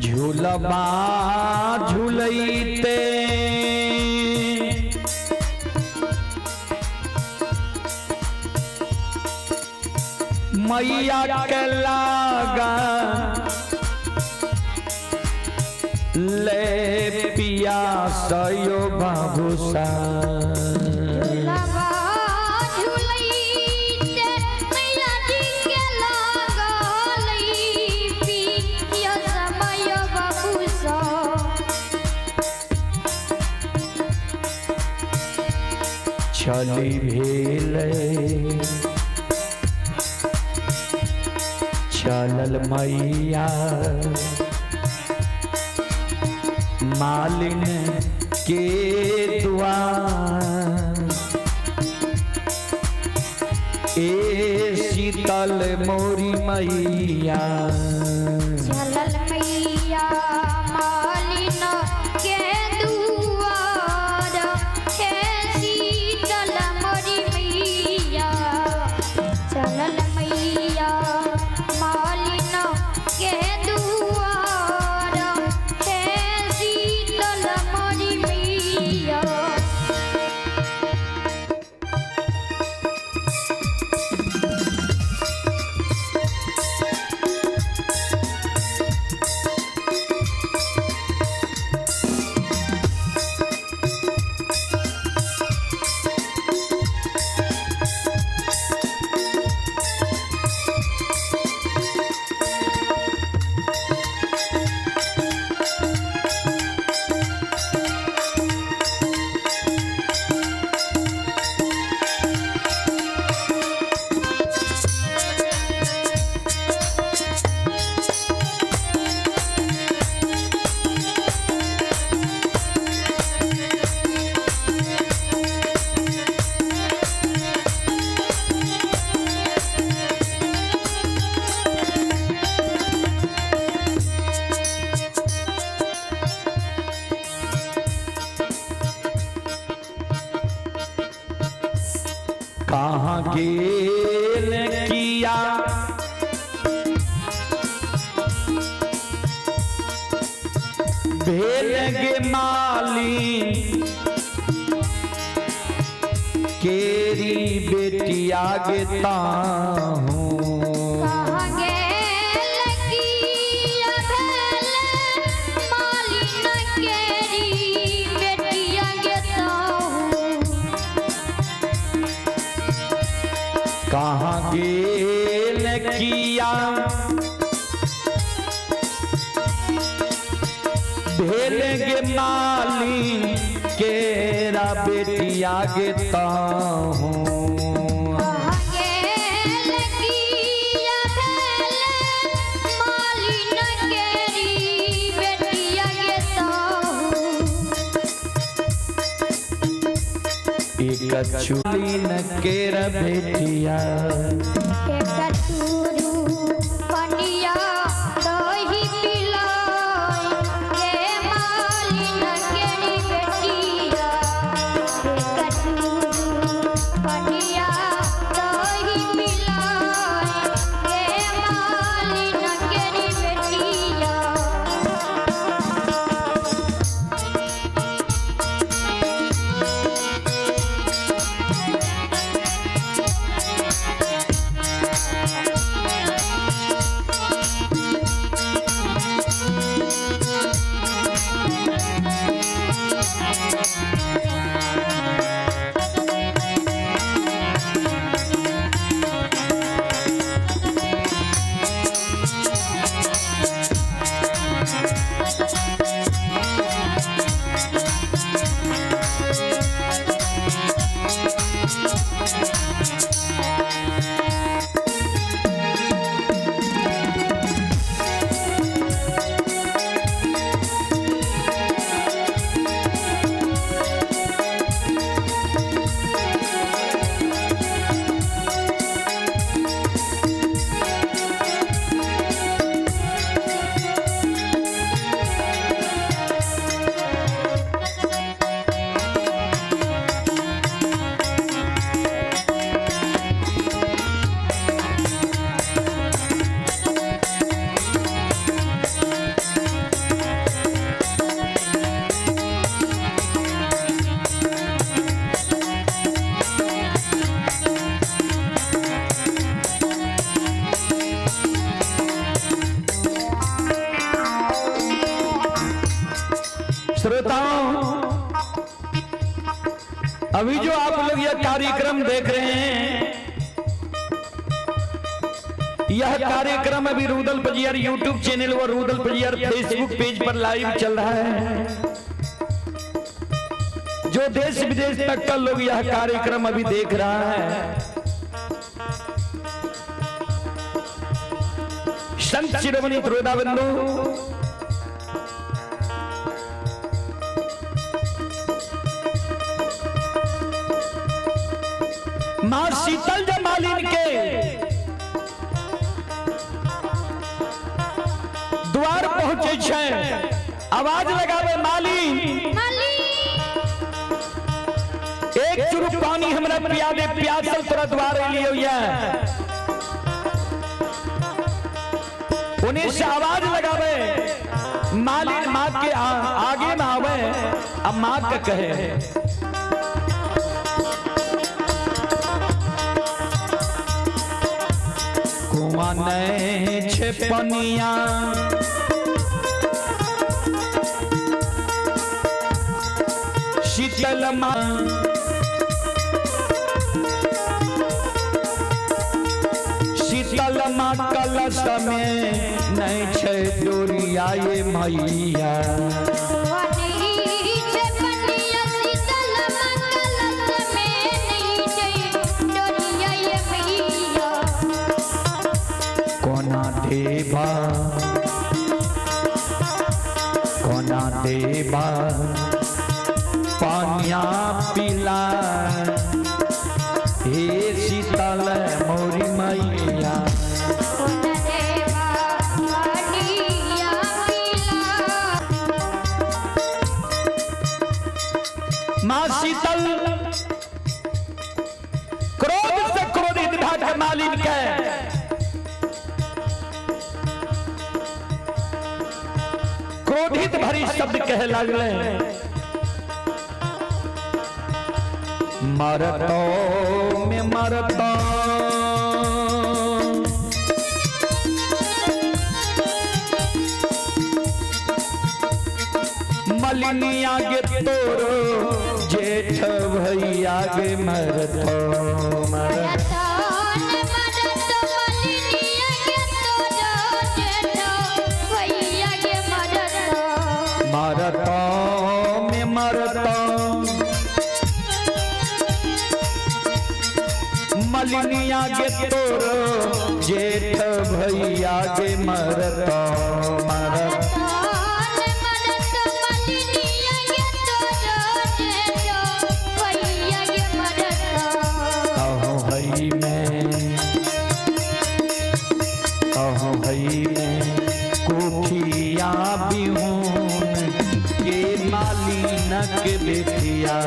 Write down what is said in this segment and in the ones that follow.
झूलबा झूलते मैया के लागा ले पिया सयो बाबूसा चली भेले चलल मैया मालिन के द्वार ए शीतल मोरी मैया चलल मैया मालिन के दुआर हे शीतल मोरी मैया चलल मैया मालिन के दुआर हे शीतल मोरी मैया कहाँ गेल किया भेल गे माली केरी बेटिया गेता हूँ कहाँ गेल किया भेल गे माली केरा बेटिया गेता हूँ एक चूली न केरा बेटिया अभी जो आप लोग यह कार्यक्रम देख रहे हैं, यह कार्यक्रम अभी रूदल पजियर यूट्यूब चैनल और रूदल पजियर फेसबुक पेज पर लाइव चल रहा है। जो देश विदेश तक का लोग यह कार्यक्रम अभी देख रहा है। संत शिरोमणि श्रोताबंधु, मां शीतल जब मालिन के द्वार पहुंचे छे, आवाज लगावे मालिन, एक चुरुक पानी हमरा पिया दे, प्यासल तोरा द्वार लियो या। उन्हें से आवाज लगावे मालिन, माँ के आगे में आवे, अब माँ का कहे कुआं नहीं छे पनिया, शीतल माँ शीतल माँ कलश में नहीं छे डोरिया ये मैया। देवा कोना देवा पानिया पिला, हे शीतल मोरी मैया। माँ शीतल क्रोध से क्रोधित भाग मालिन के क्रोधित भरी शब्द कह लगले, मरतो में मरतो मलिनिया के तोरो जेठ भैया के मरतो मरतो मरतो में मरतो मलिनिया के तोरो जेठ भैया के मरतो मरतो। अहो हई में कोठिया बिहून के मालिन के बेटिया।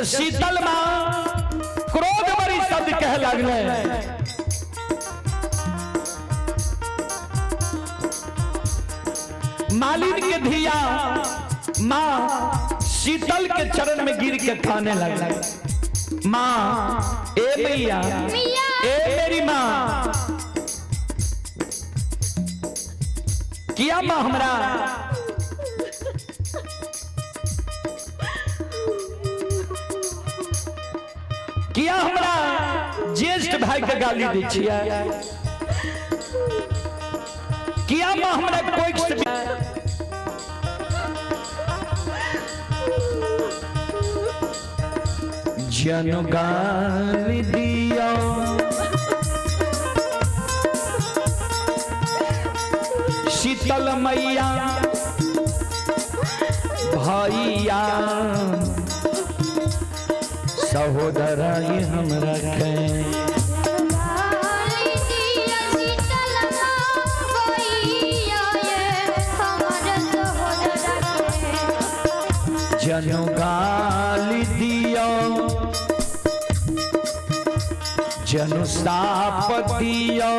जे शीतल माँ क्रोध बड़ी शब्द कह लगले मालिन के धिया माँ शीतल के चरण में गिर के खाने लगा। माँ ए मैया ए मेरी माँ किया माँ हमरा किया हमरा ज्येष्ठ भाई के गाली दी छिया किया माँ हमरा कोई जनु गाली दिया शीतल मैया भैया सहोदरा ये हमरा के जनु गाली दियो जनु साप दियो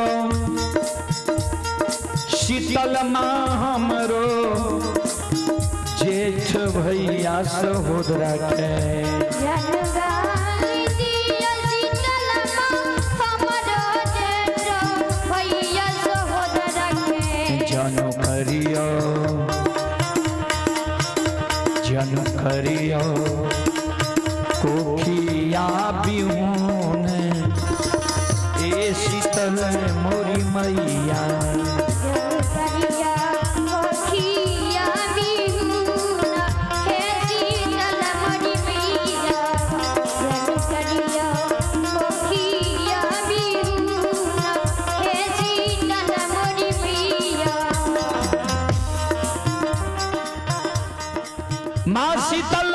शीतल माँ हमरो जेठ भैया सहोदरा के जनु करियो जनु करियो कोखिया बिहुन ए शीतल मोरी मैया माँ शीतल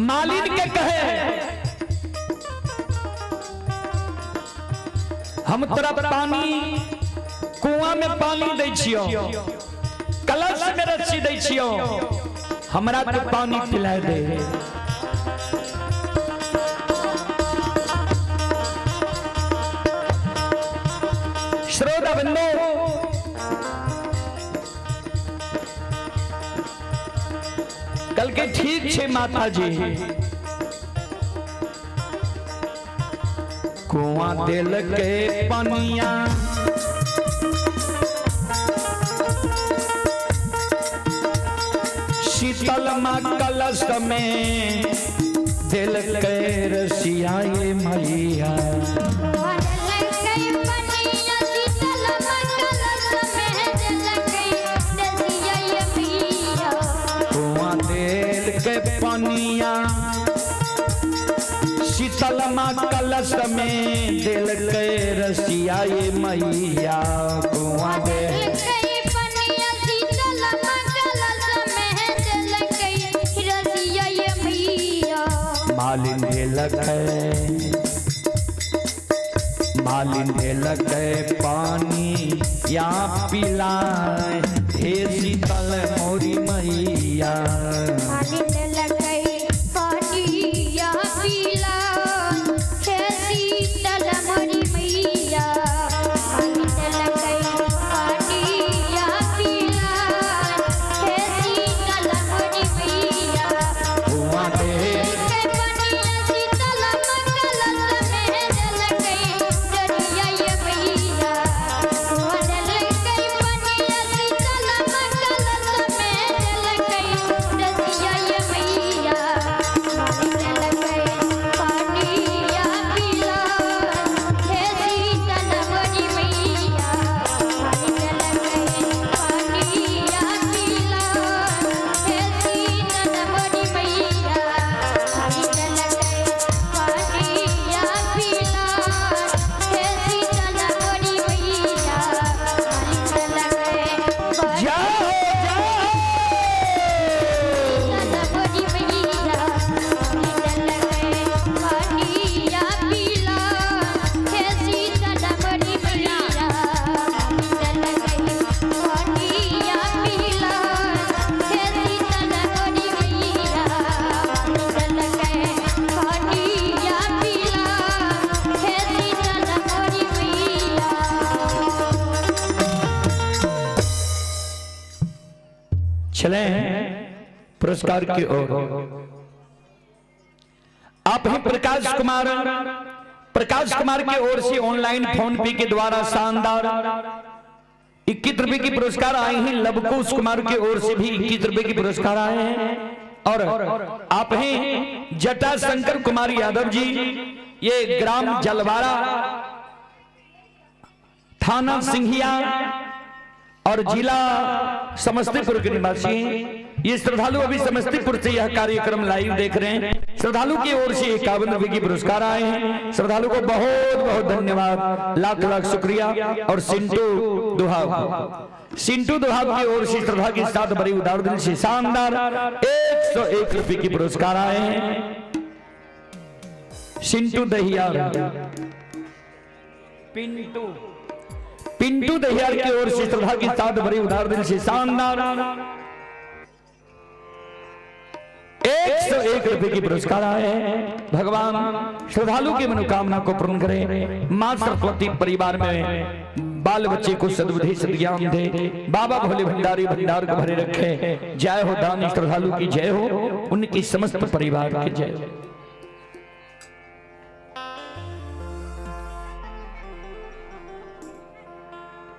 मालिन के कहे हम तोरा पानी कुआं में पानी दै छियो कलश में रस्सी दै छियो हमरा तो पानी पिलाए दे श्रोता बंदो कल के ठीक छे माता जी कुआं दिल के पनिया शीतल माँ कलश में दिल के रसिया ये मैया पनिया शीतल माँ कलश में दिल के रसिया ये मैया कुआं दे मालिन ढेलक पानी या पिलाए हे शीतल मोरी मैया Yeah. चले पुरस्कार की ओर। आप ही प्रकाश कुमार की ओर से ऑनलाइन फोन पे के द्वारा शानदार 21 रुपए की पुरस्कार आए हैं। लवकुश कुमार की ओर से भी 21 रुपए की पुरस्कार आए हैं। और आप हैं जटा शंकर कुमार यादव जी, ये ग्राम जलवाड़ा, थाना सिंघिया और जिला समस्तीपुर के निवासी हैं। ये श्रद्धालु अभी समस्तीपुर से यह कार्यक्रम लाइव देख रहे हैं। श्रद्धालु की ओर से 51 रुपए की पुरस्कार आए हैं। श्रद्धालु को बहुत बहुत धन्यवाद, लाख लाख शुक्रिया। और सिंटू दुहाब की ओर से श्रद्धा के साथ बड़ी उदार दिल से शानदार 101 रुपए की पुरस्कार आए हैं। सिंटू दहिया, पिंटू दहियार की ओर से श्रद्धा के साथ बड़ी उदार दिल से शानदार 101 रुपए की पुरस्कार आए हैं। भगवान श्रद्धालु की मनोकामना को पूर्ण करें। मां सरस्वती परिवार में बाल बच्चे को सद्बुद्धि सद्ज्ञान दे। बाबा भोले भंडारी भंडार को भरे रखे। जय हो दानी श्रद्धालु की जय हो, उनकी समस्त परिवार की जय हो।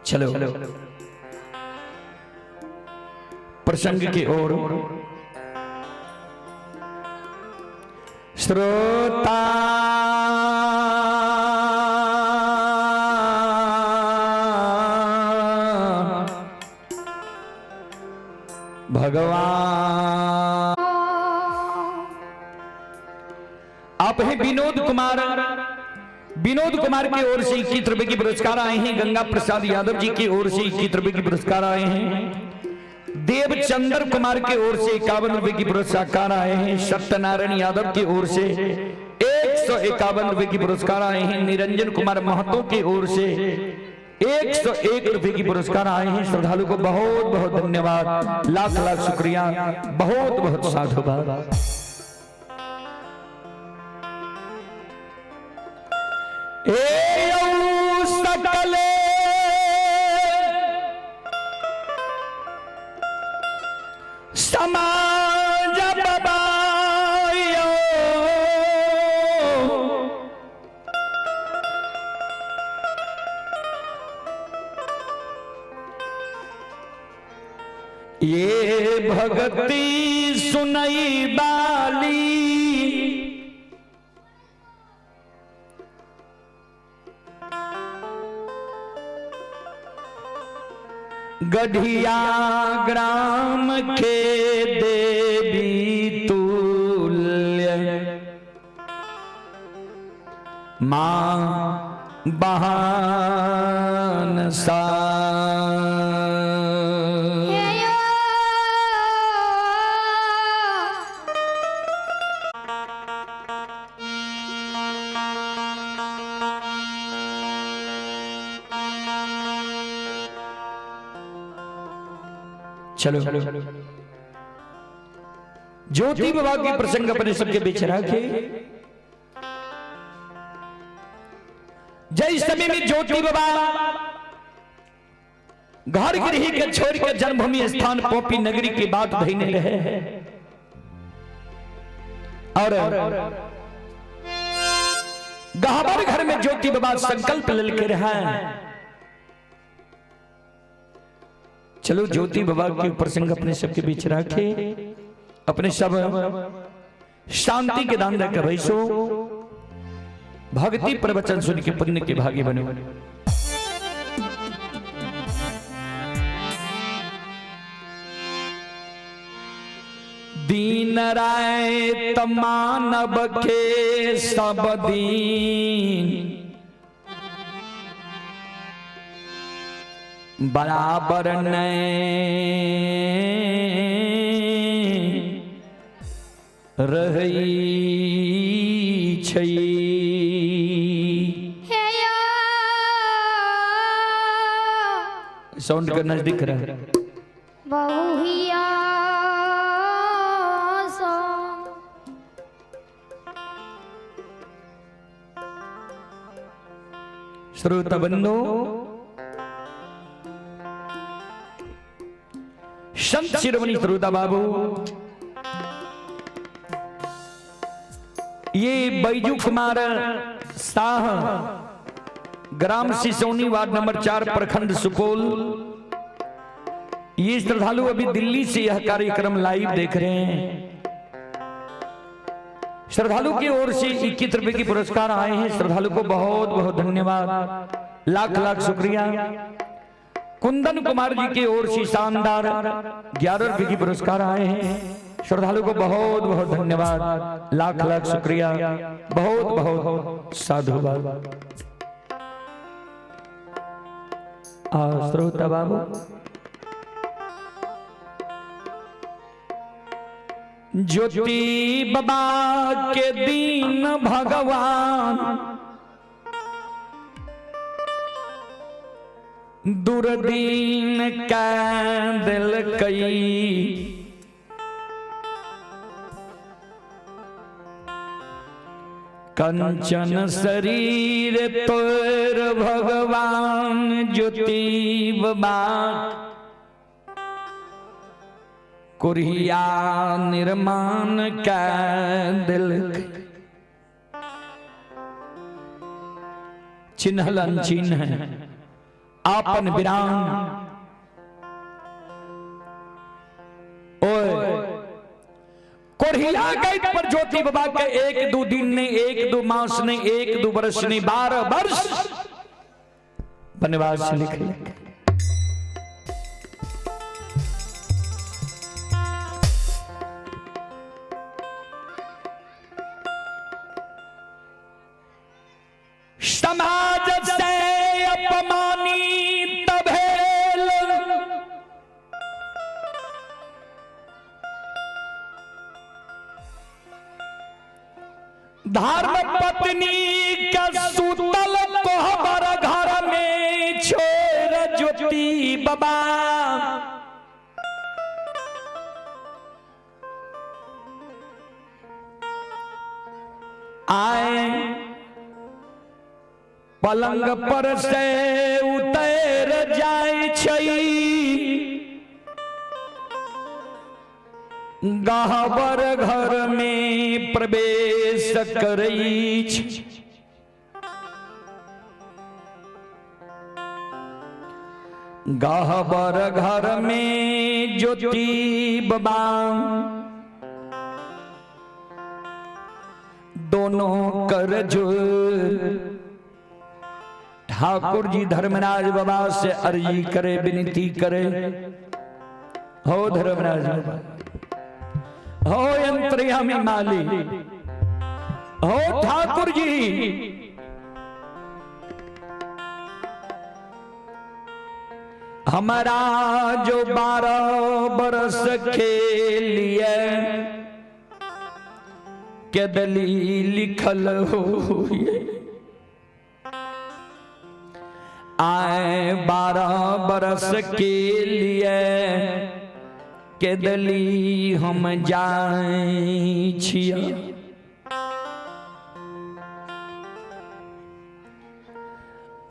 चलो प्रसंग की ओर। श्रोता भगवान, आप हैं विनोद कुमार की ओर से 21 रुपए की पुरस्कार आए हैं। गंगा प्रसाद यादव जी की ओर से 21 रुपए की पुरस्कार आए हैं। देवचंद्र कुमार की ओर से 51 रुपए की पुरस्कार आए हैं। सत्यनारायण यादव की ओर से 151 रुपए की पुरस्कार आए हैं। निरंजन कुमार महतो की ओर से 101 रुपए की पुरस्कार आए हैं। श्रद्धालु को बहुत बहुत धन्यवाद, लाख लाख शुक्रिया, बहुत बहुत साधुवाद। सकले समाज बबायो ये भगती सुनई बाली गढ़िया ग्राम के देवी तुल्य मां बहन सा। चलो ज्योति बाबा की प्रसंग अपने सबके बीच रखे। जय समय में ज्योति बाबा घर गृह के छोड़ के जन्मभूमि स्थान पोपी नगरी की बात धैने रहे और गहबर घर में ज्योति बाबा संकल्प लेके रहा। चलो ज्योति बाबा के प्रसंग अपने सबके बीच रखे। अपने सब शांति के दान देकर रहीसो, भक्ति प्रवचन सुन के पुण्य के भागी बनो। दीन राय तमानब के सब दीन बराबर रही छई। साउंड का नजदीक रहा। बहुहिया श्रोता बंधु, संत शिरोमणि सरोदा बाबू, ये बैजू कुमार शाह, ग्राम सिसोनी, वार्ड नंबर 4, प्रखंड सुपौल। ये श्रद्धालु अभी दिल्ली से यह कार्यक्रम लाइव देख रहे हैं। श्रद्धालु की ओर से 21 रुपए की पुरस्कार आए हैं। श्रद्धालु को बहुत बहुत धन्यवाद, लाख लाख शुक्रिया। कुंदन कुमार जी की ओर से शानदार 11 रुपए की पुरस्कार आए हैं। श्रद्धालु को बहुत बहुत धन्यवाद, लाख लाख शुक्रिया, बहुत बहुत साधुवाद। श्रोता बाबू, ज्योति बाबा के दीन भगवान, दुर्दीन कै दिल कई, कंचन शरीर तोर भगवान ज्योति बाबा, कुरिया निर्माण का दिल, चिन्हलन चिन्ह आपन विरान। कोरिया गई पर ज्योति बाबा के 1-2 दिन ने, 1-2 मास ने, 1-2 वर्ष ने, 12 वर्ष वनवास लिखे। समाज से अपमानित भेल, धर्म पत्नी का सुतल कोहबर घर में छोड़ ज्योति बाबा, आए पलंग पर से उतर जाय छई, गहबर घर में प्रवेश करई छी। गहबर घर में ज्योति बाबा, दोनों कर जोड़ ठाकुर जी धर्मराज बाबा से अर्जी करे, विनती करे। हो धर्मराज बाबा, हो अंतर्यामी माली, हो ठाकुर जी, हमारा जो 12 बरस खेलिए के दली लिखल हो, आए 12 बरस के लिए के दली हम जाए छिया।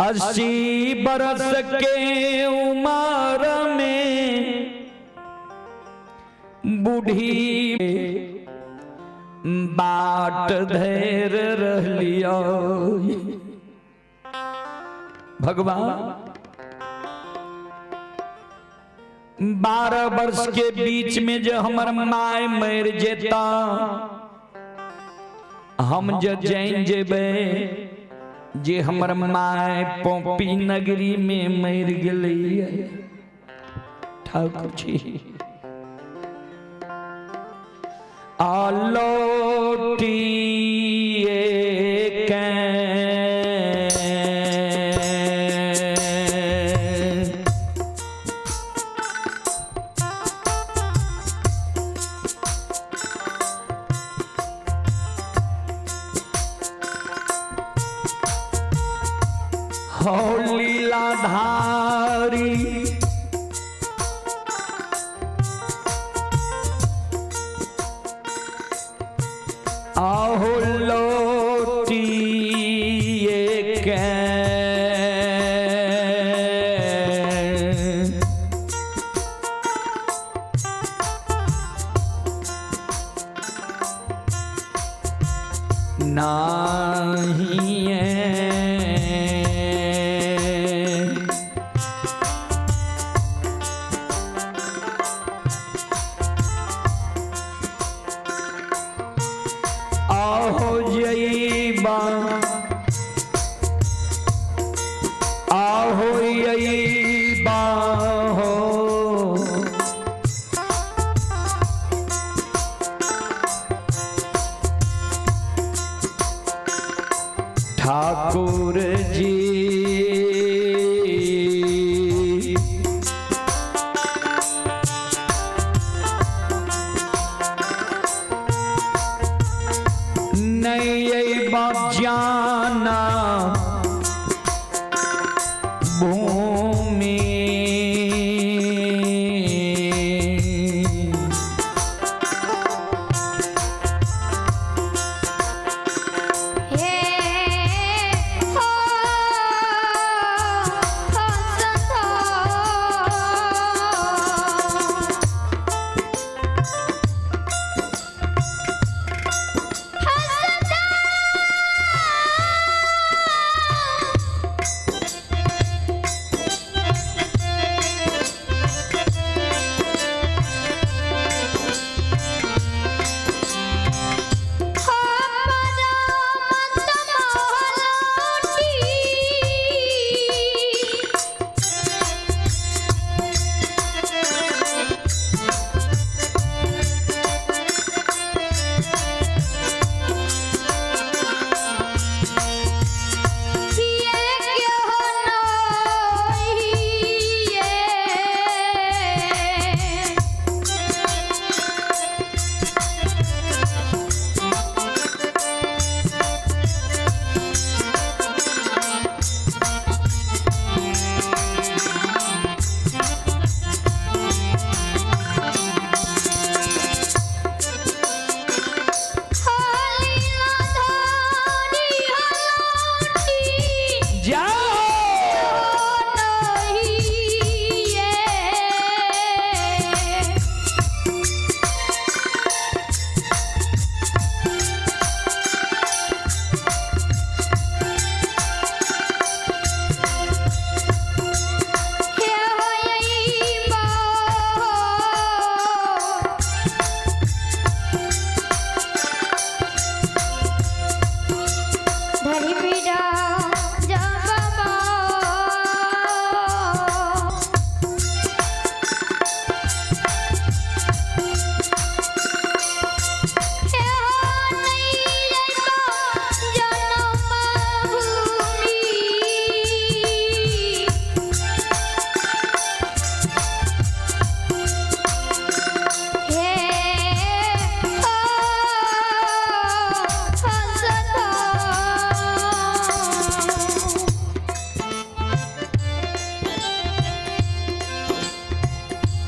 80 बरस के उम्र में बूढ़ी बाट धैर रह लिया। भगवान 12 वर्ष के बीच में जो हमर माय मर जेता, हम जो जैन जेबे, जे हमर माय पोपी नगरी में मर गई। ठाकुर जी आलोटी लीलाधारी आहो लोटी नाही है। आहो जईबा आहो यईबा हो ठाकुर जी नहीं बाप जाना भूमि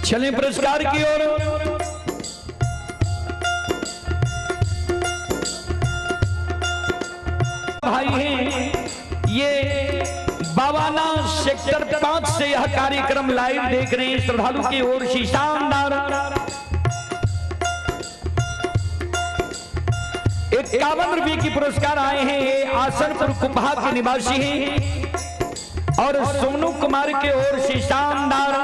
चलें पुरस्कार की ओर। भाई हैं ये बावाना सेक्टर 5 से यह कार्यक्रम लाइव देख रहे हैं श्रद्धालु की ओर से शानदार 51 रुपये की पुरस्कार आए हैं। ये आसनपुर कुंभा के निवासी हैं और सोनू कुमार के ओर से शानदार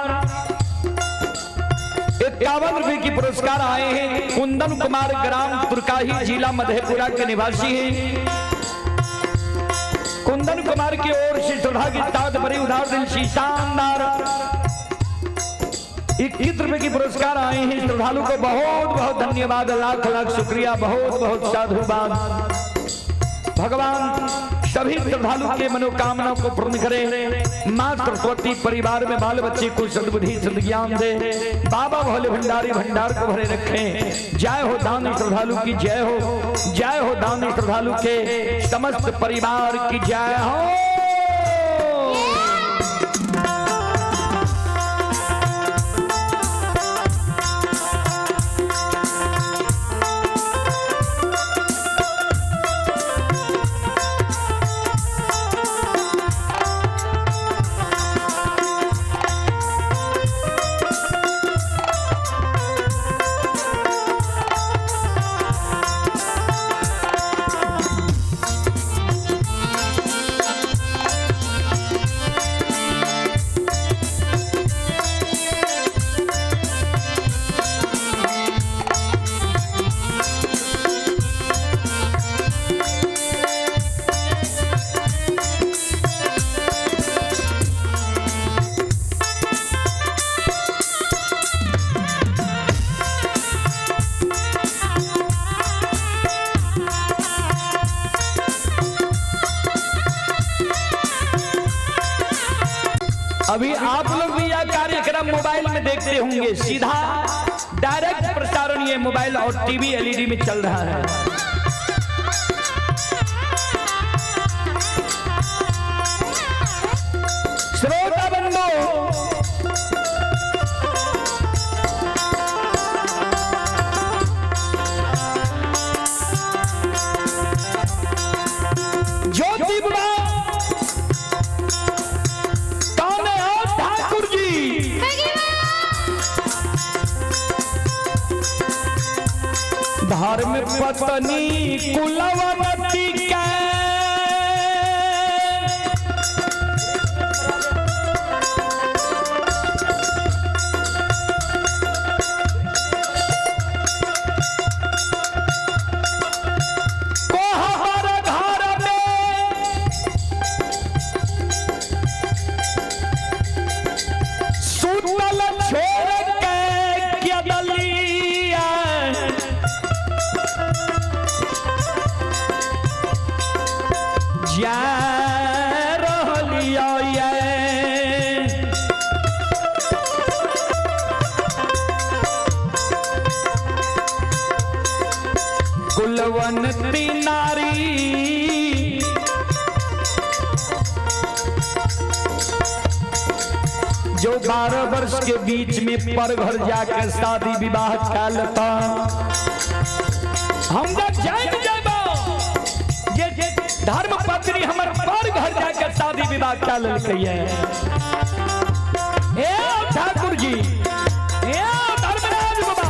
51 रुपये की पुरस्कार आए हैं। कुंदन कुमार ग्राम तुर्काही जिला मधेपुरा के निवासी हैं। कुंदन कुमार की ओर से श्रद्धा की ताज बड़ी उदार दिल से शानदार 21 रुपये की पुरस्कार आए हैं। श्रद्धालु को बहुत बहुत धन्यवाद, लाख लाख शुक्रिया, बहुत बहुत साधुवाद। भगवान सभी श्रद्धालु के मनोकामनाओं को पूर्ण करे। मां सरस्वती परिवार में बाल बच्चे को सद्बुद्धि सद्ज्ञान दे। बाबा भोले भंडारी भंडार को भरे रखें। जय हो दानी श्रद्धालु की जय हो, जय हो दानी श्रद्धालु के समस्त परिवार की जय हो। अभी आप लोग भी यह कार्यक्रम मोबाइल में देखते होंगे, सीधा डायरेक्ट प्रसारण ये मोबाइल और टीवी एलईडी में चल रहा है। श्रोता बंधु, ज्योति बुला कौन है? और ठाकुर जी धर्म पत्नी कुलवती के कुलवंती नारी जो 12 वर्ष के बीच में पर घर जाकर शादी विवाह कर लेता। हम ये धर्म पत्नी हमारे पर घर जाकर शादी विवाह कर लेती है। ए ठाकुर जी, ए धर्मराज बाबा,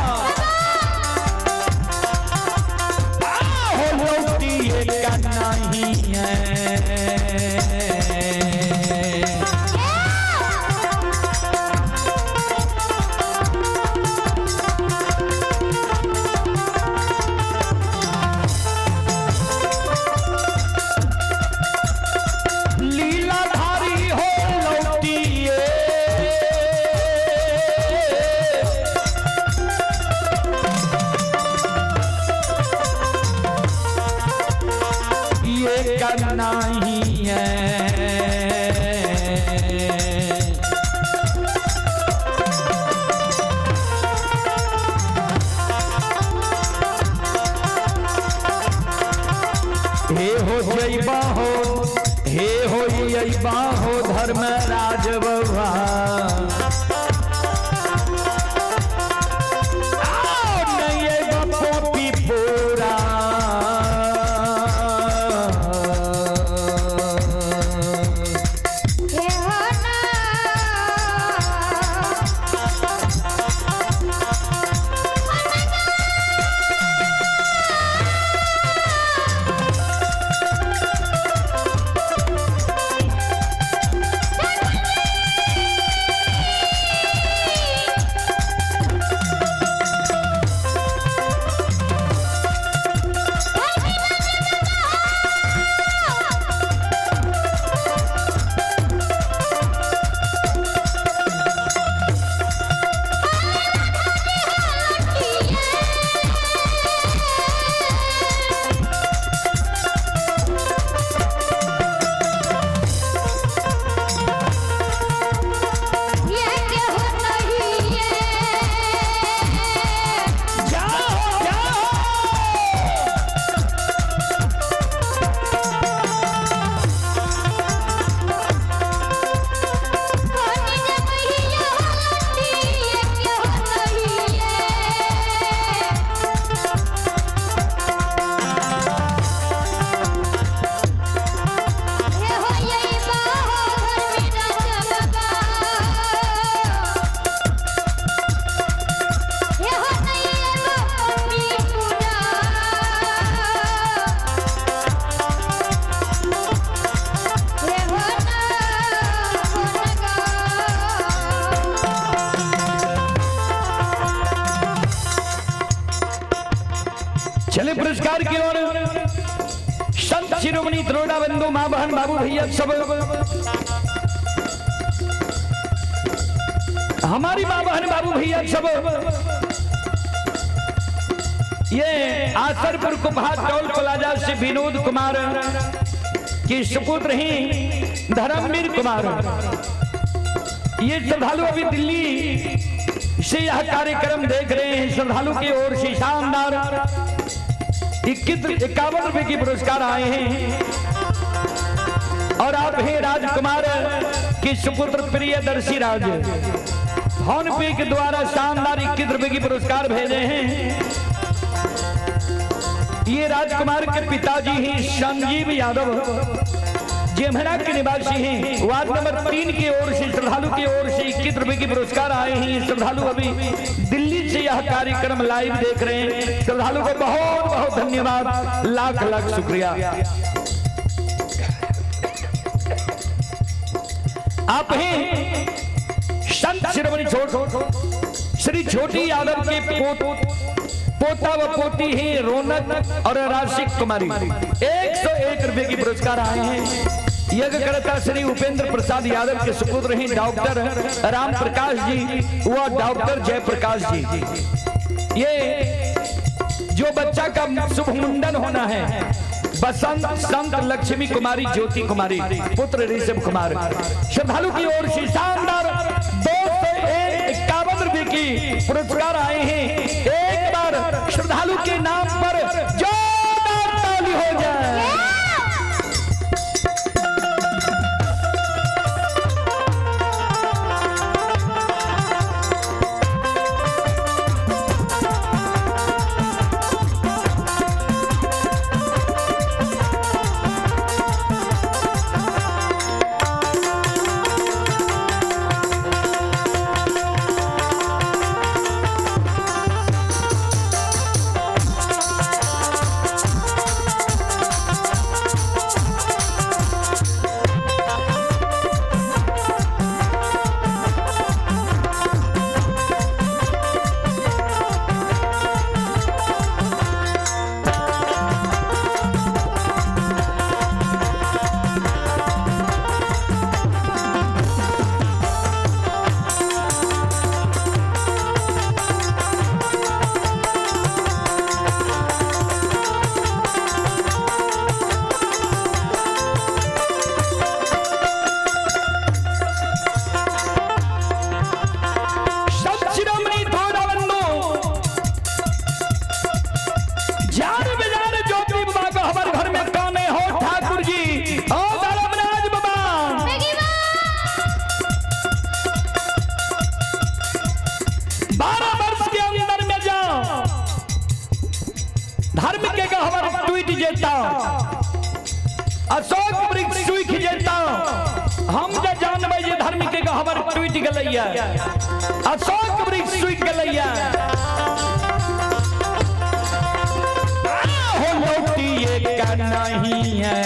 नहीं है लीलाधारी हो लौटी ये करना ही है। हे हो जैबा हो, हे हो जैबा हो धर्मराज बाबा, नहीं पोपी पूरा चले पुरस्कार की ओर। संत शिरोमणि त्रोड़ा बंधु, मां बहन, बाबू भैया सब, हमारी मां बहन बाबू भैया सब, ये आसरपुर कुपहा टोल प्लाजा से विनोद कुमार की सुपुत्र ही धर्मवीर कुमार ये श्रद्धालु अभी दिल्ली से यह कार्यक्रम देख रहे हैं। श्रद्धालु की ओर से शानदार 51 रुपए की पुरस्कार आए हैं और आप हैं राजकुमार के सुपुत्र प्रियदर्शी राज। फोन पे के द्वारा शानदार 21 रुपए की पुरस्कार भेजे हैं। ये राजकुमार के पिताजी हैं संजीव यादव, जेमहरा के निवासी हैं। वार्ड नंबर 3 की ओर से श्रद्धालु की ओर से 21 रुपए की पुरस्कार आए हैं। श्रद्धालु अभी दिल्ली से यह कार्यक्रम लाइव देख रहे हैं। श्रद्धालु को बहुत बहुत धन्यवाद, लाख लाख शुक्रिया। आप हैं संत शिरोमणि श्री छोटी यादव के पोता व पोती हैं रौनक और राशिक कुमारी। 101 रुपए की पुरस्कार आए हैं। यज्ञकर्ता श्री उपेंद्र प्रसाद यादव के सुपुत्र हैं डॉक्टर राम प्रकाश जी व डॉक्टर जयप्रकाश जी। ये जो बच्चा का शुभ मुंडन होना है, बसंत संत लक्ष्मी कुमारी ज्योति कुमारी पुत्र ऋषभ कुमार। श्रद्धालु की ओर से शानदार 251 रुपए की पुरस्कार आए हैं। एक बार श्रद्धालु के नाम पर जोरदार ताली हो जाए। अशोक वृक्ष सूख जेता हम जे जानबे जे धर्म के हमर टूट गलैया। अशोक वृक्ष सूख गलैया हो लौटिए का नहीं है।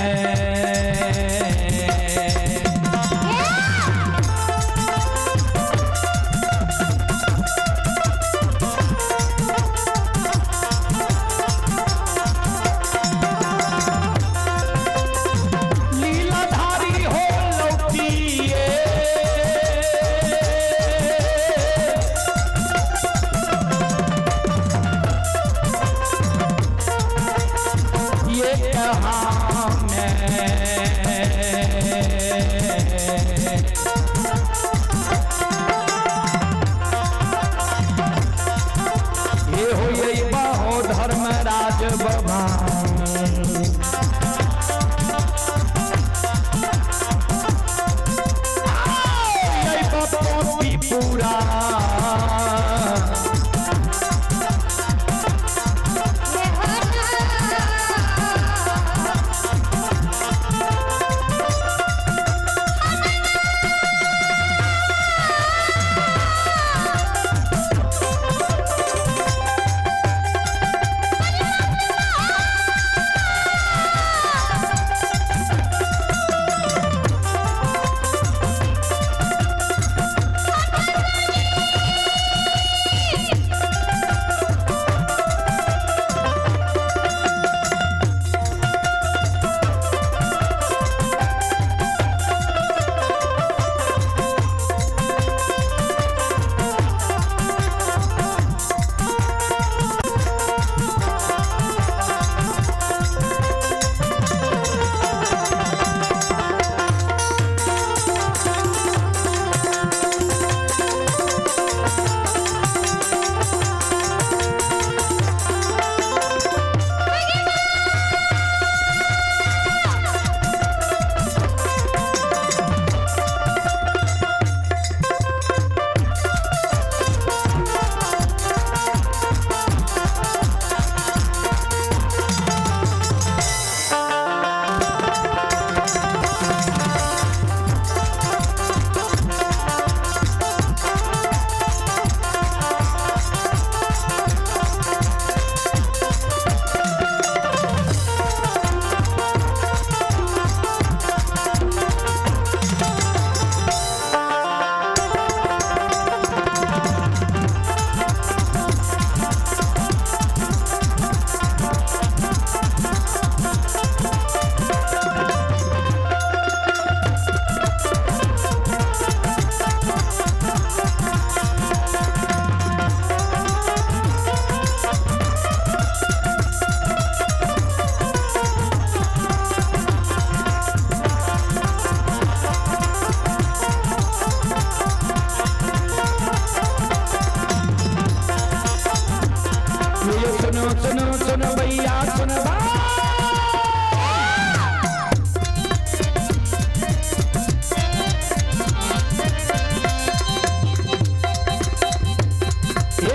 भैया सुन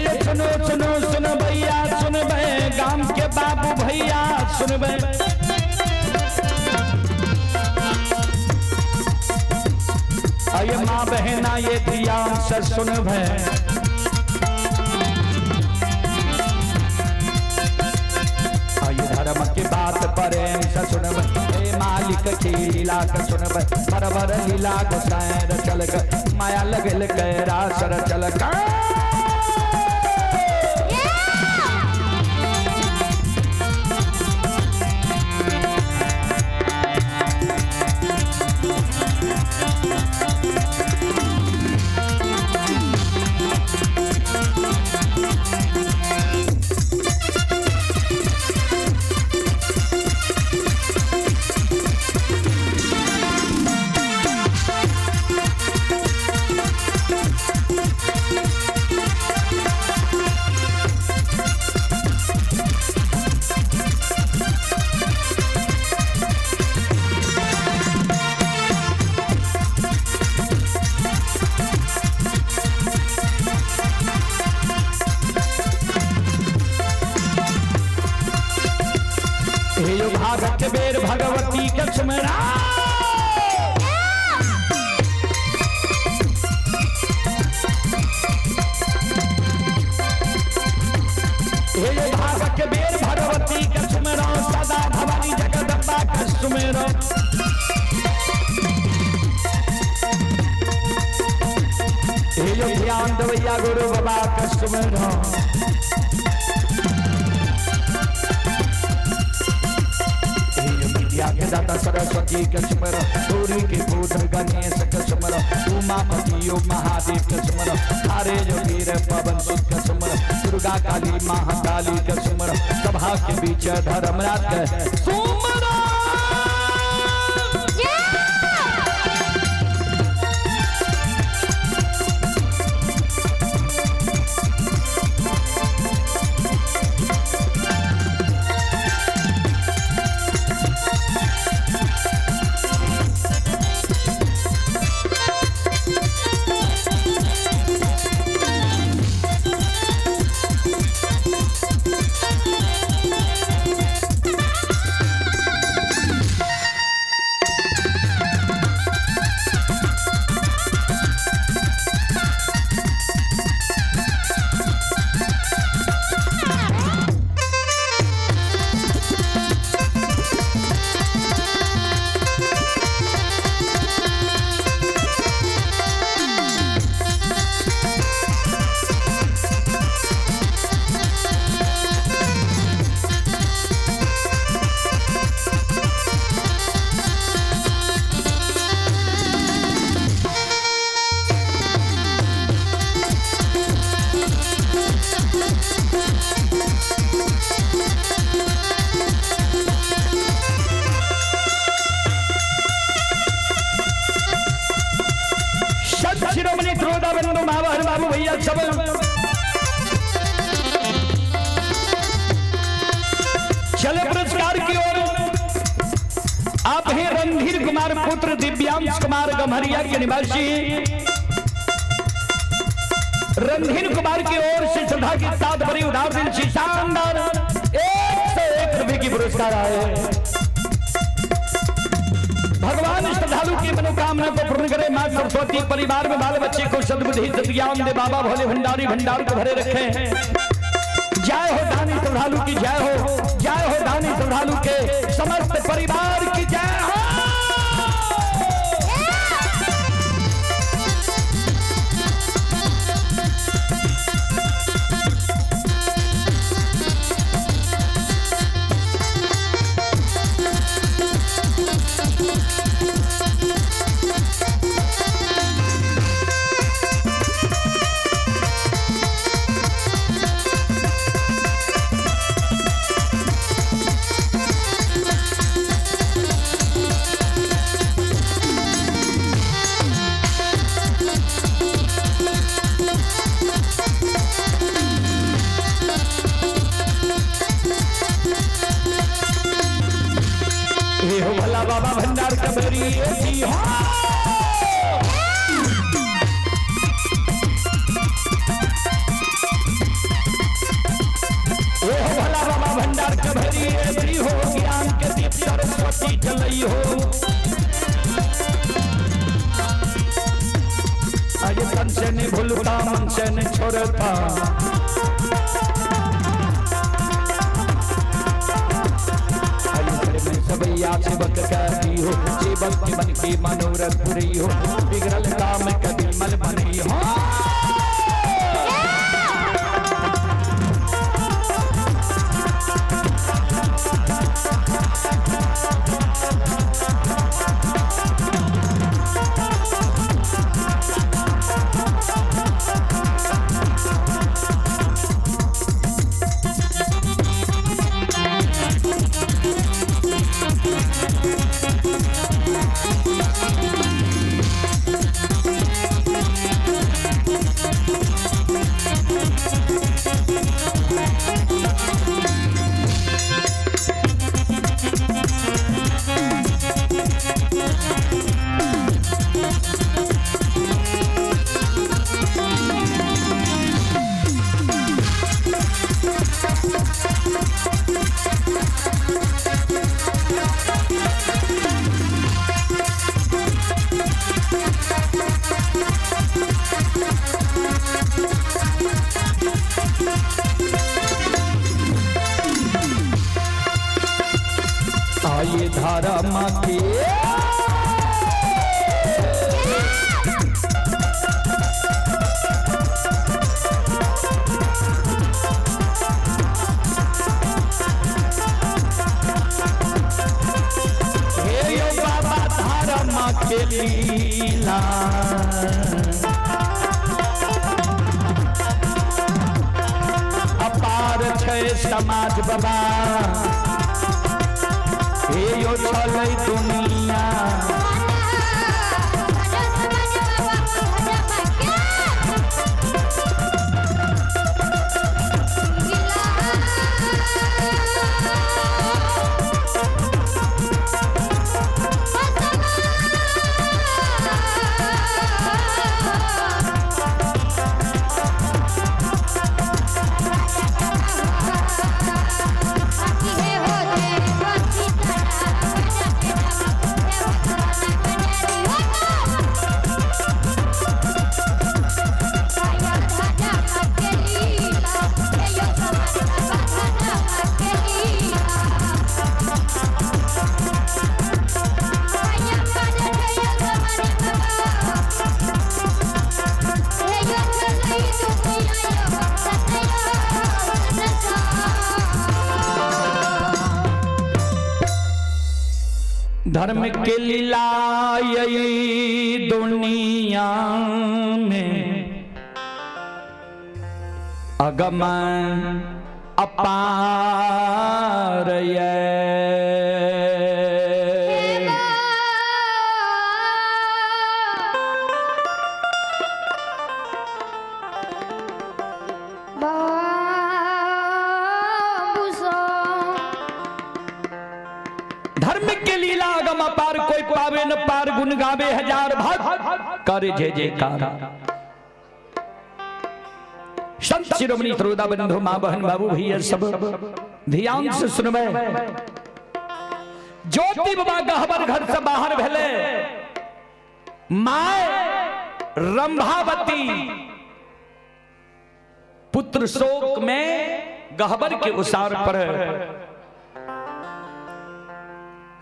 ये सुनो सुनो सुन भैया सुन बे गांव के बाबू भैया सुन बे आये माँ बहना ये ध्यान से सुन भे आये धर्म की बात प्रेम से सुन भे मालिक की लीला का सुन भे बरबर लीला को सैर चल कर माया लगल कैरा सर चल कर भागत बेर भगवती के सुमरा हे भागत बेर भगवती के सुमरा सदा भवानी जगदम्बा के सुमरा हे ध्यान दवैया गुरु बाबा के सुमरा के दाता सरस्वती के सुमर गौरी के पुत्र गणेश के सुमर उमापति योग महादेव के सुमर तारे जो वीर पवन सुत के सुमर दुर्गा काली महाकाली के सुमर सभा के बीच धर्मराज के सुमर बाबू भैया सब चले पुरस्कार की ओर आप हैं रणधीर कुमार पुत्र दिव्यांश कुमार गम्हरिया के निवासी रणधीर कुमार की ओर से श्रद्धा की साथ भरी उधार दिल से शानदार 101 रुपए की पुरस्कार आए। भगवान श्रद्धालु की मनोकामना को पूर्ण करे। मां सरस्वती परिवार में बाल बच्चे को सद्बुद्धि सद्ज्ञान दे। बाबा भोले भंडारी भंडार को भरे रखे। जय हो दानी श्रद्धालु की जय हो, जय हो दानी श्रद्धालु के समस्त परिवार की जय हो। कबरी जी हो। ओह भला बाबा भंडार कबरी जी हो, ज्ञान के दीप सरस्वती जलई हो। आज तन से नहीं भूलता, मन से नहीं छोड़ता, सबैया सेवक कहती हो, सेवक के मन की मनोरथ पूरी हो, बिगड़ल काम कभी मल बनी हो। आइए धारा माँ की हे यो बाबा धारा माँ के लीला, अपार छे समाज बाबा, हे यो चलै दुनिया। धर्म के लीला यही दुनिया में अगम अपार धर्म के लीला अगम अपार, कोई पावे न पार, गुण गावे हजार भाग, करे जय जयकार। संत शिरोमणि श्रोता बंधु मां बहन बाबू भैया सब ध्यान से सुनबे। ज्योति बाबा गहबर घर से बाहर भेले, माय रंभावती पुत्र शोक में गहबर के उसार पर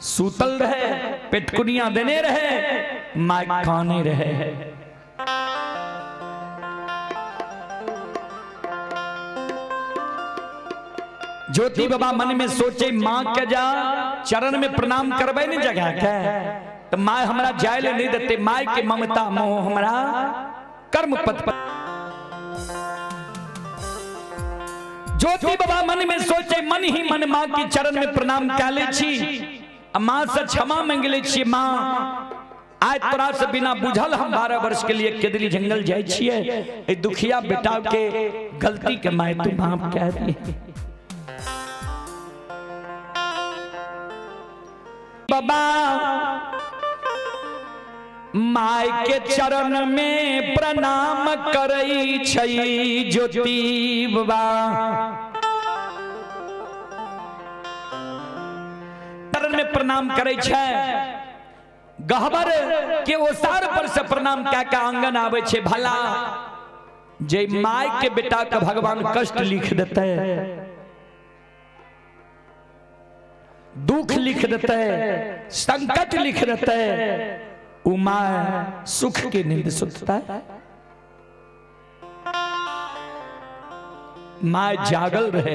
सूतल रहे, पेटकुनिया देने रहे, माय खाने रहे। ज्योति बाबा मन में सोचे, मां के जा चरण में प्रणाम करबे नहीं जगह के, तो माय हमरा जाय ले नहीं देते। माय के ममता मोह हमरा कर्म पथ पर। ज्योति बाबा मन में सोचे, मन ही मन मां के चरण में प्रणाम काले छी, मां से क्षमा मांगले छी। मां आज तोरा से बिना बुझल हम 12 वर्ष के लिए केदरी जंगल जाय छिए, ए दुखिया बेटा के गलती के माय तू माफ कह दी। बाबा माय के चरण में प्रणाम करई छई ज्योति बाबा। चरण में प्रणाम करे छै गहबर के ओसार पर से प्रणाम क्या का आंगन आवे छे भला जे माय के बेटा का भगवान कष्ट लिख देते, दुख लिख देते, संकट लिख देते, उमा सुख की नींद सुतता है। माय जागल रहे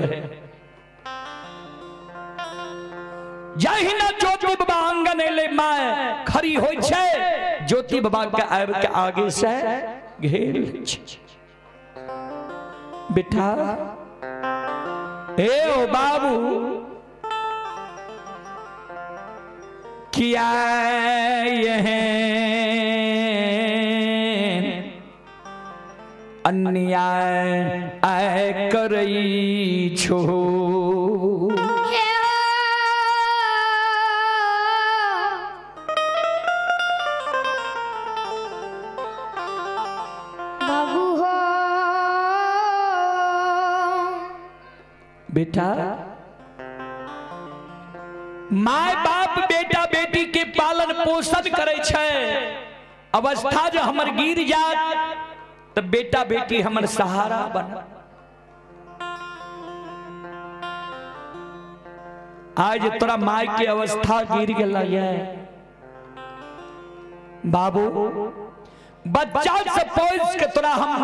जाहि ना ज्योति बाबा आंगन ले माय खड़ी होय छै ज्योति बाबा के आब के आगे से घेर बेटा ए ओ बाबू किया यह अन्याय आय करई छो। बाबू हो बेटा माय बाप बेटा बेटी के पालन पोषण करे छै, अवस्था जो हमर गिर जात तो बेटा बेटी हमर सहारा बन। आज तोरा माय के अवस्था गिर गेला है बाबू, बच्चा से पोस के तोरा हम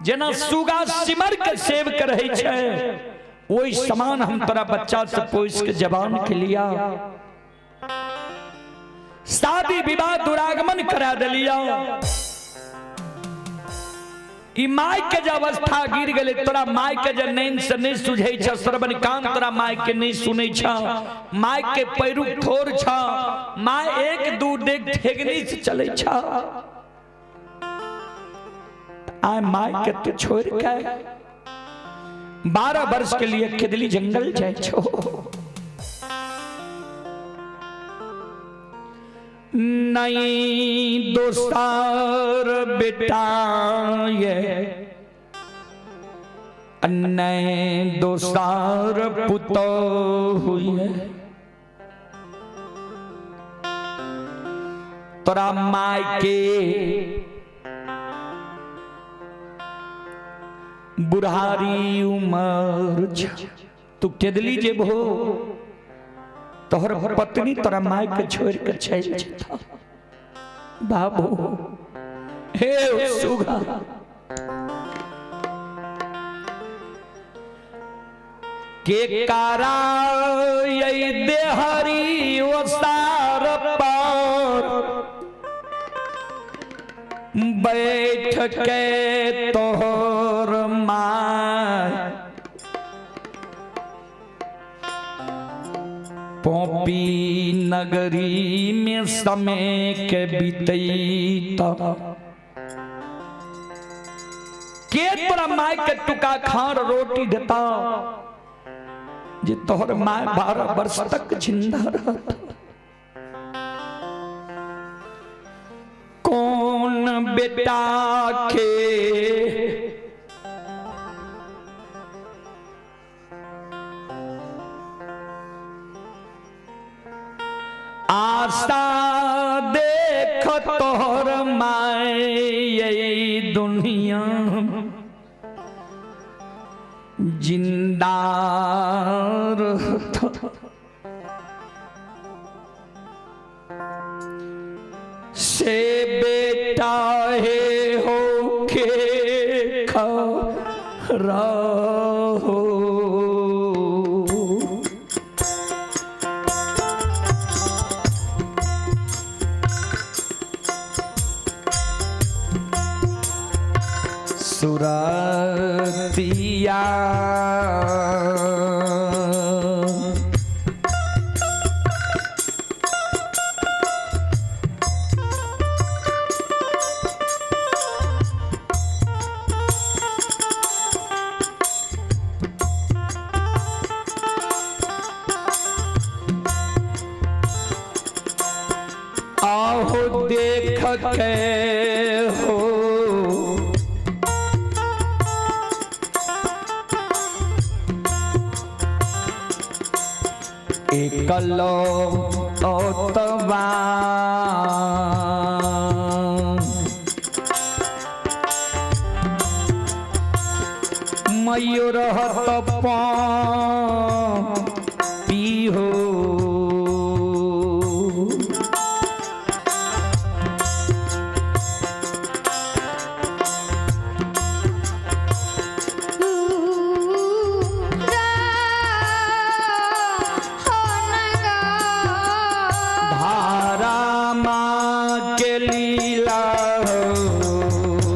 जेना सुगा सिमर के सेव कर रहे छै वही समान हम तोरा बच्चा से पोस के जवान के लिया, शादी विवाह दुरागमन करा दिलिया। ई माय के जब अवस्था गिर गए तोरा माय के जब नैन से नहीं सुझे छ, श्रवण कान तोरा माय के नहीं सुने छ, माय के पैरू ठोर छ, माय एक दू डेग ठेगनी से चले छ। आय माय के तू छोड़ के 12 वर्ष के लिए केदली जंगल जाए छो। नहीं दोस्तार बेटा ये नहीं दोस्तार पुतो हुई है, तोरा माय के बुढ़ारी उमर तू केदली जेब हो, तोहर पत्नी तोरा माय के छोड़ के चल जेता। बाबू हे सुगा के कारा ये देहरी ओसार पर बैठ के तोहर माय पोपी नगरी में समय के बीतैता। के तोरा माय के टुका खार रोटी देता जे तोहर माय 12 वर्ष तक जिंदा रहता। कौन बेटा के आशा देख तोहर माय ये दुनिया जिंदा रहता। से बेटा है हो के खरा हो। सुरतिया आहो देख के हो एकलो ओतवा मयूर पी हो धारा माँ के लीला हो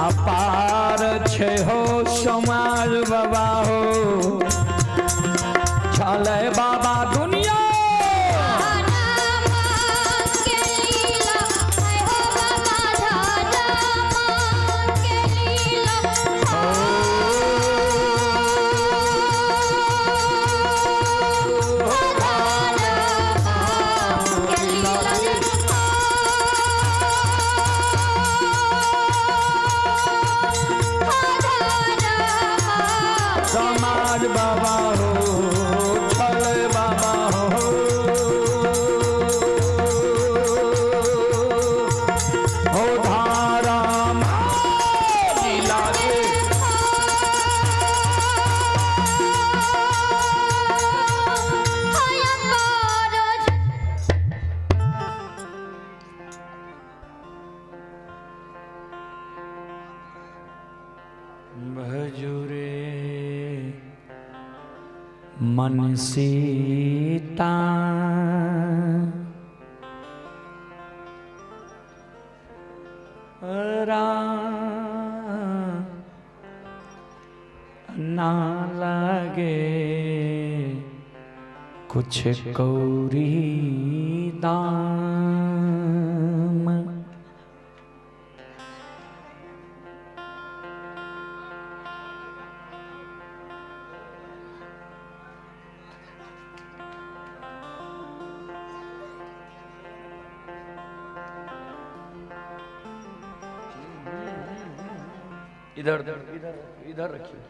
अपार छे हो समाज बाबा हो चले बाबा दुनिया समाज बाबा हो छले बाबा हो धारा लीला के भजुरे मन सीता ना लगे कुछ कौरी दाम इधर इधर इधर रखिए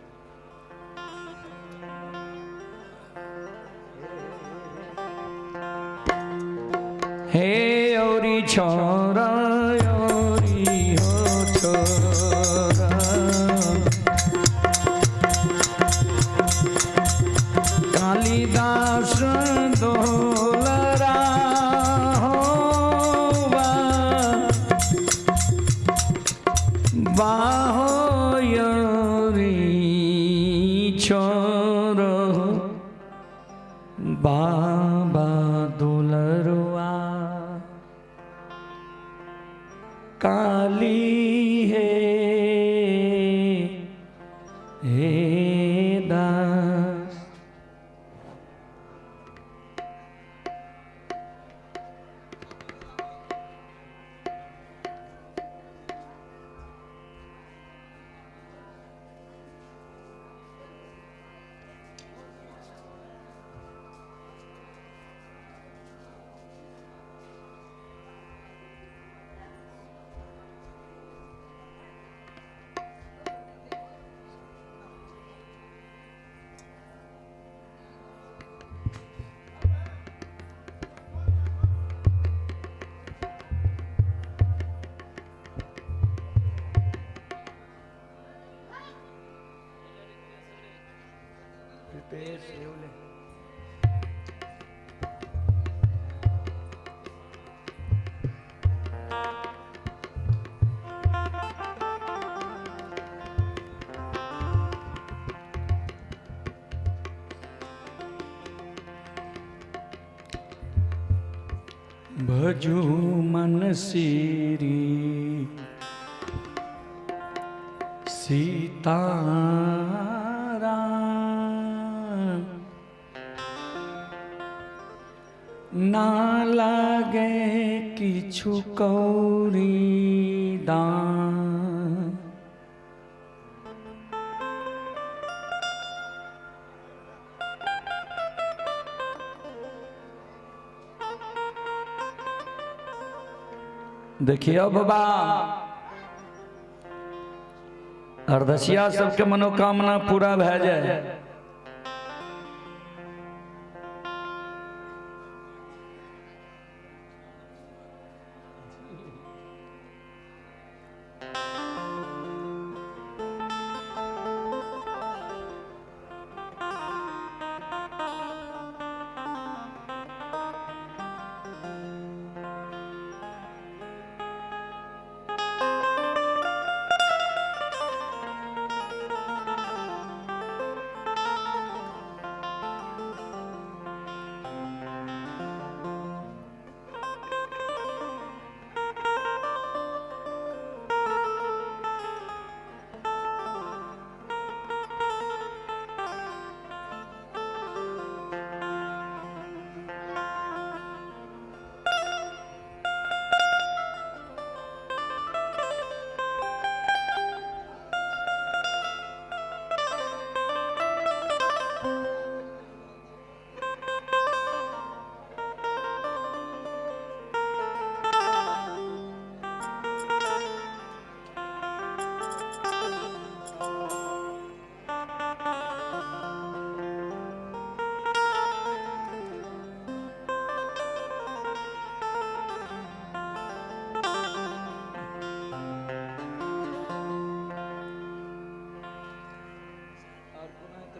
हे औरी छोरा औरी हो छोरा कालिदास दोलरा बाहो योरी छोरो बाबा दुलरुआ काली है हे दास भजू मन सीरी सीताराम ना लागे किछु कौरी दाम देखियो बाबा अर्धसिया सबके मनोकामना पूरा भै जाए।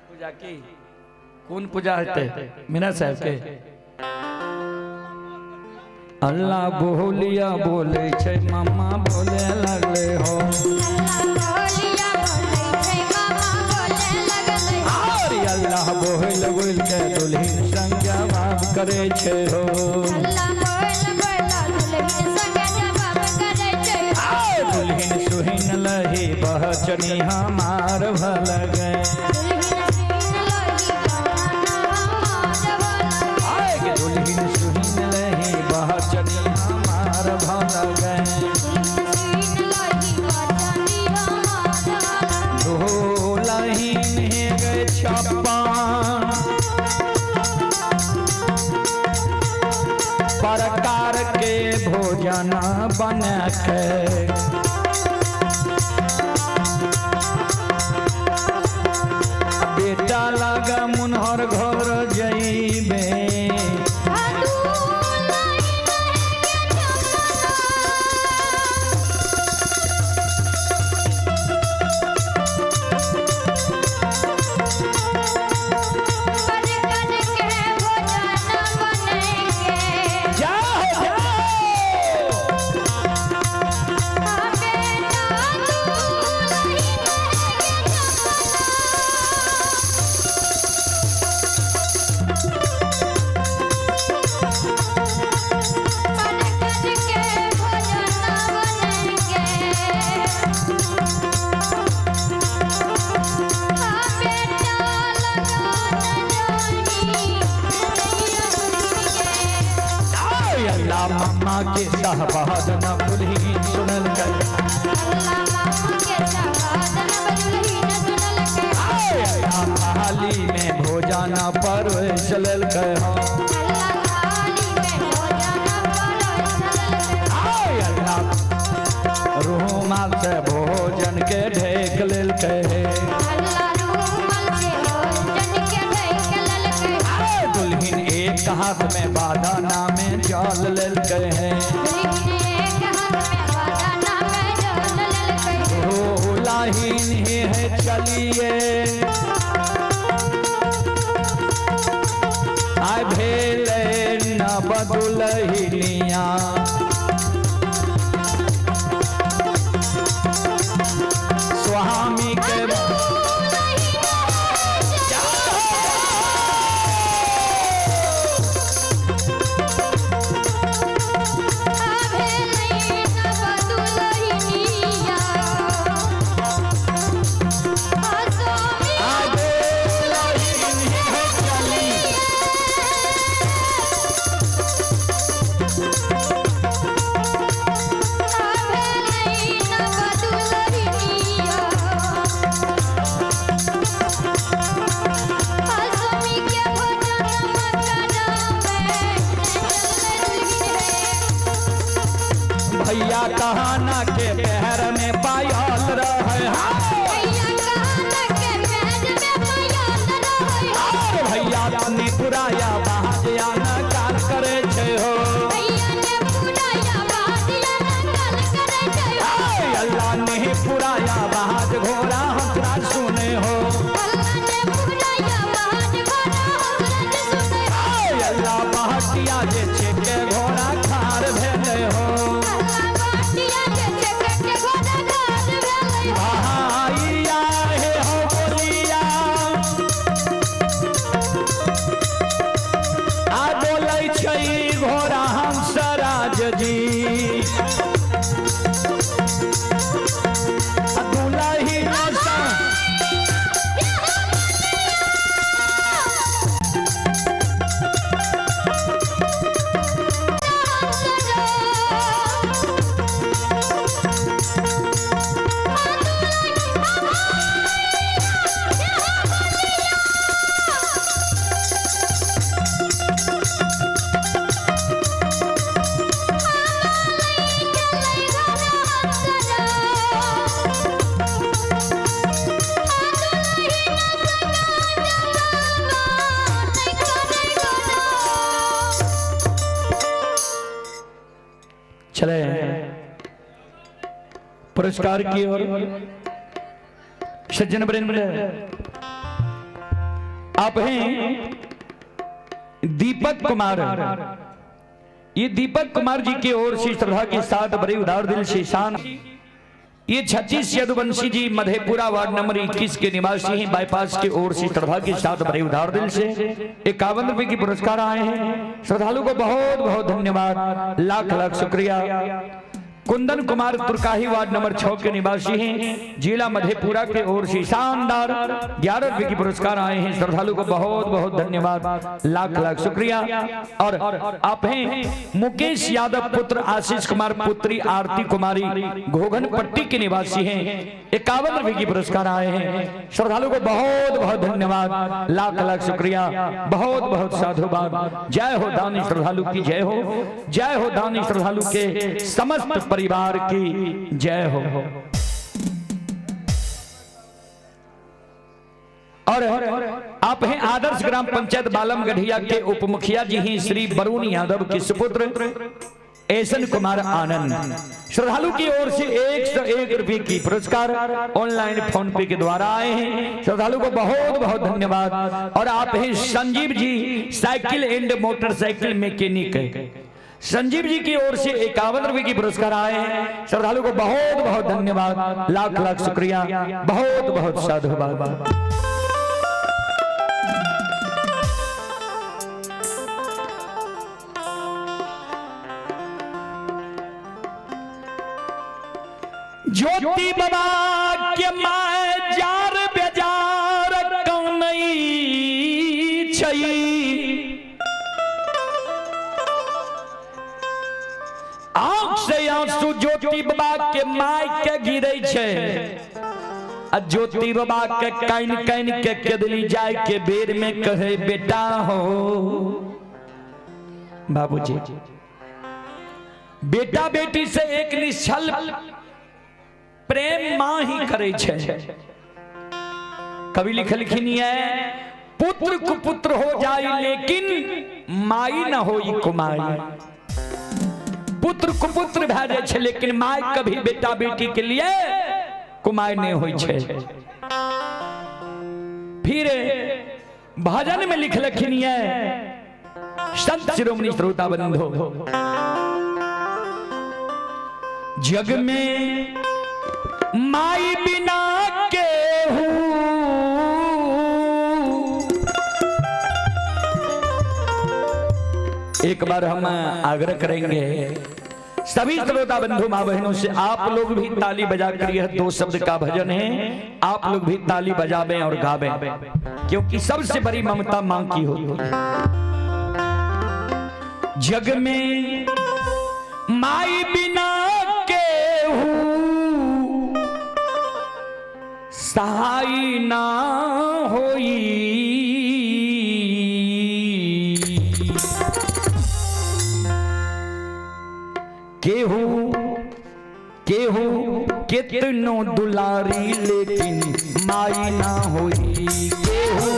पूजा की कौन पूजा हेते मीना साहब के अल्लाह बोलिया बोले छै मामा बोले लगले हो अल्लाह बोल बोल के दुल्हन संग जवाब करे छै हो दुल्हन सुहिन लही बहचनी हमार भल गए दुल्हन सुहिन लही बहचनी हमार भल गए दुल्हन गए छप्पन प्रकार के भोजन बना के बेटा लगा मुनहर घर जइबे मामा के शाहबाद न दुल्हन सुनल कर थाली में भोजन पर चलल कर रूमाल से भोजन के ढेक लेल कहे दुल्हन एक हाथ में बादाना में जल लेल कहे दुल्हन ही है चलिए आय भेले न बदुलहिनिया स्वामी के गहना के पैर में पायल रहे भैया ने पुराया बहाजिया नकार करे छे हो अल्लाह ने पुराया बहाज घोड़ा हमरा सुने हो अल्लाह बहटिया जे छे के घोड़ा खार भेले हो आइया हे हो बोलिया आ बोलै छै घोड़ा हंसराज जी दुलही नसा चले पुरस्कार की ओर सज्जन वृंद आप हैं दीपक कुमार। ये दीपक कुमार जी की ओर से श्रद्धा के साथ बड़े उदार दिल से शान ये 36 यदुवंशी जी मधेपुरा वार्ड नंबर 21 के निवासी हैं। बाईपास की ओर से श्रद्धा के साथ बड़े उदार दिल से 51 रुपए की पुरस्कार आए हैं। श्रद्धालु को बहुत बहुत धन्यवाद, लाख लाख शुक्रिया। कुंदन कुमार तुर्काही वार्ड नंबर 6 के निवासी हैं, जिला मधेपुरा के ओर से शानदार 11 रुपए की पुरस्कार आए हैं। श्रद्धालु को बहुत बहुत धन्यवाद, लाख लाख शुक्रिया। और आप हैं मुकेश यादव पुत्र आशीष कुमार पुत्री आरती कुमारी घोघन पट्टी के निवासी हैं, 51 रुपए की पुरस्कार आए हैं। श्रद्धालु को बहुत बहुत धन्यवाद, लाख लाख शुक्रिया, बहुत बहुत साधुवाद। जय हो दानी श्रद्धालु की जय हो, जय हो दानी श्रद्धालु के समस्त परिवार की जय हो। और आप हैं आदर्श ग्राम पंचायत बालम गढ़िया के उप मुखिया जी हैं श्री वरुण यादव के सुपुत्र एसन कुमार आनंद। श्रद्धालु की ओर से 101 रुपए की पुरस्कार ऑनलाइन फोन पे के द्वारा आए हैं। श्रद्धालु को बहुत बहुत धन्यवाद। और आप हैं Sanjeev ji cycle and motorcycle mechanic, Sanjeev ji की ओर से 51 रुपए की पुरस्कार आए हैं। श्रद्धालु को बहुत बहुत धन्यवाद, लाख लाख शुक्रिया, बहुत बहुत साधुवाद। ज्योति बाबा के माय जार बेजार कौनई छई, आंख से आंसू ज्योति बाबा के माय के गिरे छे। आ ज्योति बाबा के काइन काइन के कदली जाय के बेर में कहे बेटा हो बाबूजी। बेटा बेटी से एक निश्चल प्रेम मां ही करे छे। कवि लिखलखिन है पुत्र कुपुत्र हो जाए लेकिन माई न होई कुमाई। पुत्र कुपुत्र भए जाए छे लेकिन माई कभी बेटा बेटी के लिए कुमाई नहीं होई छे। फिर भजन में लिखलखिन है संत शिरोमणि श्रोता बंधु, जग में माई बिना के हूँ एक बार हम आग्रह करेंगे सभी श्रोता बंधु मां बहनों से, आप लोग भी ताली बजाकर, यह 2 शब्द का भजन है, आप लोग भी ताली बजावें और गावें, क्योंकि सबसे बड़ी ममता मां की होती है। जग में माई बिना के हूँ सहाय ना होई, केहू कितनो दुलारी लेकिन माई ना होई। केहू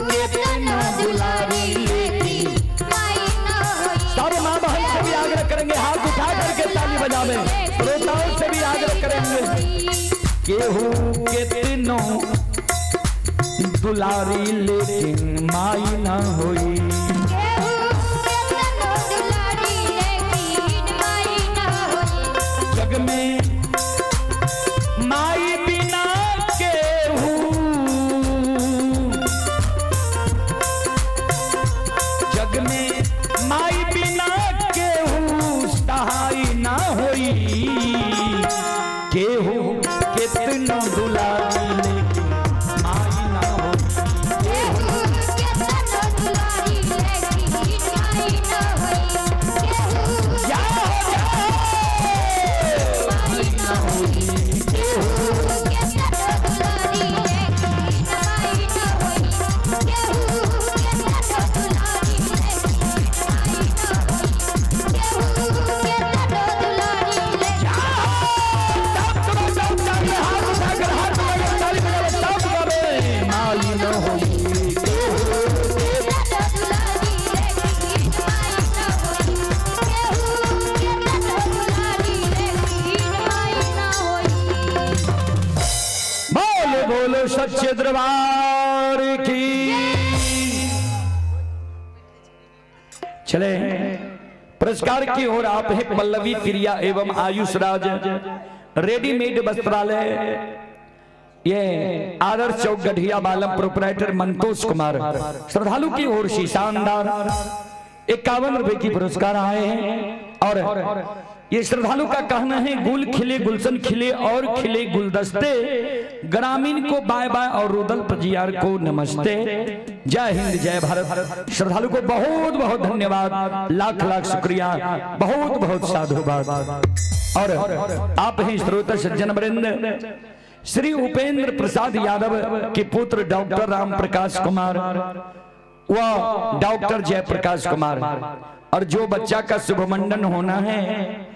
कितनो दुलारी लेकिन माई ना होई। सब माँ बहन से भी आग्रह करेंगे, हाथ उठा करके ताली बजावे। श्रोताओं से भी आग्रह करेंगे, केहू कितनो दुलारी लेकिन माई ना होई। जग में माई बिना केहू, जग में माई बिना केहू सहाय ना होई। केहू कितनो दुलारी लेकिन माई ना होई। केहू कितनो दुलारी लेकिन माई ना होई। केहू जाओ जाओ माई ना होई। केहू कितनो दुलारी लेकिन माई ना होई। केहू कितनो दुलारी लेकिन माई ना होई। केहू कितनो दुलारी लेकिन बोलो बोलो सच्चे दरबार की। चले पुरस्कार की ओर आप है पल्लवी प्रिया एवं आयुष राज रेडीमेड वस्त्रालय, ये आदर्श चौक गढ़िया बालम, प्रोपराइटर मंतोष कुमार। श्रद्धालु की ओर से शानदार 51 रुपए की पुरस्कार आए हैं। और ये श्रद्धालु का कहना है, गुल खिले गुलशन खिले और खिले गुलदस्ते, ग्रामीण को बाय बाय और रुदल पजियार को नमस्ते। जय हिंद जय भारत। श्रद्धालु को बहुत बहुत धन्यवाद, लाख लाख शुक्रिया, बहुत बहुत साधुवाद। और आप हैं श्रोता सज्जन वृंद, श्री उपेंद्र प्रसाद यादव के पुत्र डॉक्टर राम प्रकाश कुमार व डॉक्टर जयप्रकाश कुमार, और जो बच्चा का शुभ मंडन होना है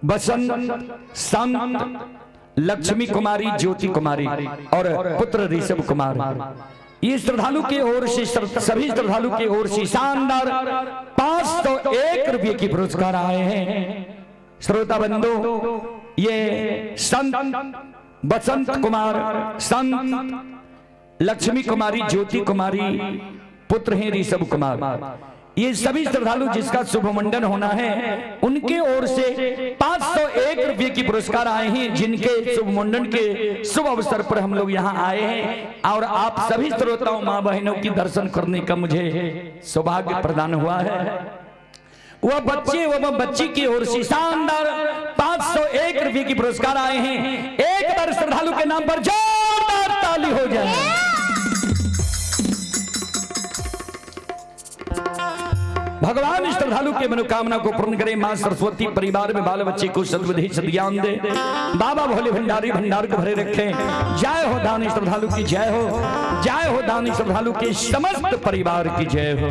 बसंत संत लक्ष्मी कुमारी, ज्योति कुमारी और पुत्र ऋषभ कुमार। ये श्रद्धालु की ओर से, सभी श्रद्धालु की ओर से शानदार 501 रुपये की पुरस्कार आए हैं। श्रोता बंधु, ये संत बसंत कुमार, संत लक्ष्मी कुमारी, ज्योति कुमारी, पुत्र हैं ऋषभ कुमार। ये सभी श्रद्धालु जिसका शुभ मंडन होना है उनके ओर से 501 रुपये की पुरस्कार आए हैं, जिनके शुभ मंडन के शुभ अवसर पर हम लोग यहाँ आए हैं। और आप सभी श्रोताओं माँ बहनों की दर्शन करने का मुझे सौभाग्य प्रदान हुआ है। वह बच्चे व बच्ची की ओर से शानदार 501 रुपये की पुरस्कार आए हैं। एक बार श्रद्धालु के नाम पर जोरदार ताली हो जाए। भगवान श्रद्धालु के मनोकामना को पूर्ण करे। मां सरस्वती परिवार में बाल बच्चे को सद्बुद्धि सद्ज्ञान दे। बाबा भोले भंडारी भंडार को भरे रखे। जय हो दानी श्रद्धालु की जय हो, जय हो दानी श्रद्धालु के समस्त परिवार की जय हो।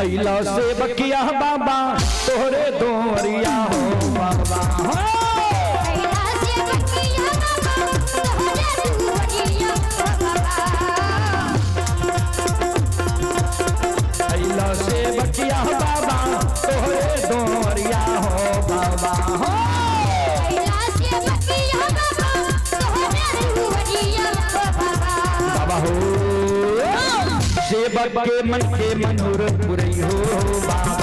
अइला से बकिया बाबा तोहरे दोरिया हो बाबा, अइला से बकिया बाबा तोहरे दोरिया हो बाबा, बाबा हो सेवक के मन के मनोरथ पुरई हो बाबा।